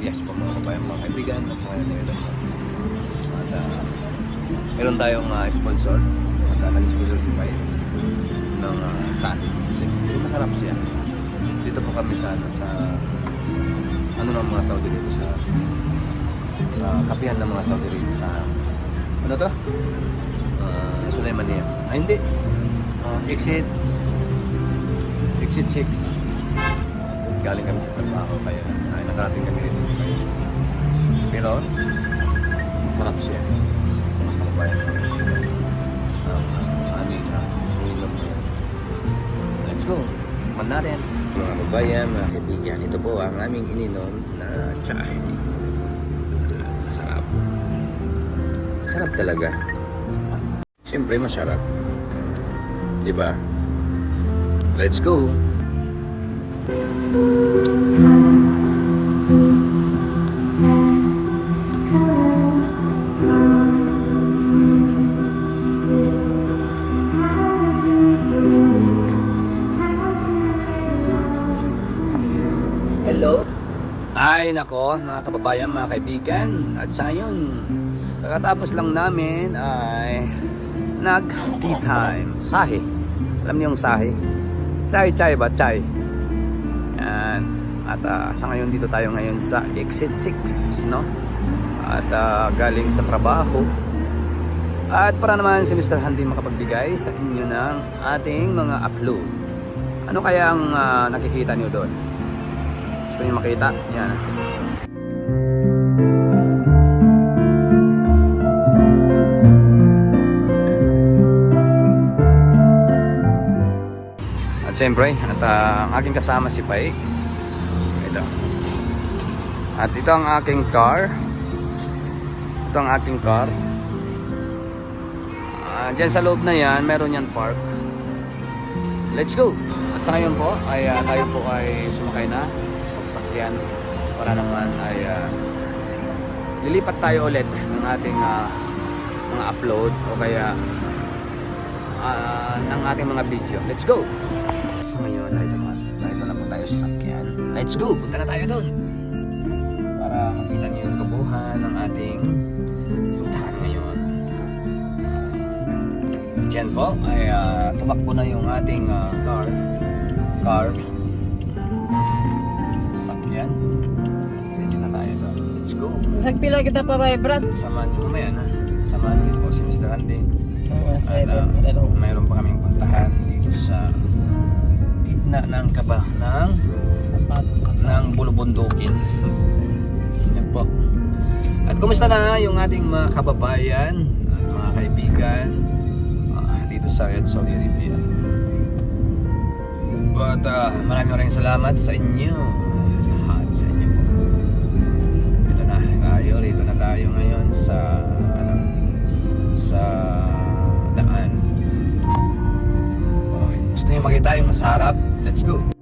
yes po mga kabayan, mga kaibigan at saka yung mga at meron tayong sponsor at nag-sponsor si Pai ng sahig. Masarap siya. Dito po kami sa ano ng mga Saudi dito sa kapihan ng mga Saudi dito sa ano to? Sulaimania. Hindi. Exit 6. Galing kami sa trabaho kaya nakarating kami rito. Pero masarap siya. Mga kabayan. Ininom mo yan. Let's go. Man natin. Mga kabayan, mga kaibigan, ito po ang aming ininom na tsahe. Masarap. Masarap talaga. Siyempre masarap. Diba? Let's go. Hello. Ay nako, mga kababayan, mga kaibigan. At sa yun, kakatapos lang namin ay nag-tea time. Sahe. Alam niyo yung sahe? Chai ba? Chai. Yan. At sa ngayon dito tayo ngayon sa exit 6, no? At galing sa trabaho. At para naman si Mr. Handy makapagbigay sa inyo ng ating mga upload. Ano kaya ang nakikita niyo doon? Gusto niyo makita? Yan. At siyempre, ang aking kasama si Pai. Ito. At ito ang aking car. Ito ang aking car. Diyan sa loob na yan, meron yan park. Let's go! At sa ngayon po, ay tayo po ay sumakay na sa sasakyan para naman ay lilipat tayo ulit ng ating mga upload o kaya ng ating mga video. Let's go! So ngayon, ito na po tayo sa sasakyan. Let's go! Punta na tayo doon para makita niyo yung kabuuan ng ating puntahan ngayon. Diyan po ay tumakbo na yung ating car sasakyan. Dito na tayo doon. Let's go! Sagpila kita pa ba, Brad? Samahan niyo mamaya na. Samahan niyo po si Mr. Andy. At mayroon pa kaming puntahan dito sa gitna ng kaba ng bulubundukin. Yan po. At kumusta na yung ating mga kababayan at mga kaibigan dito sa Riyadh, Saudi Arabia. But maraming salamat sa inyo. Lahat sa inyo po. Ito na tayo. Dito na tayo ngayon sa daan. Okay. Gusto niyo makita yung mas harap? Let's go.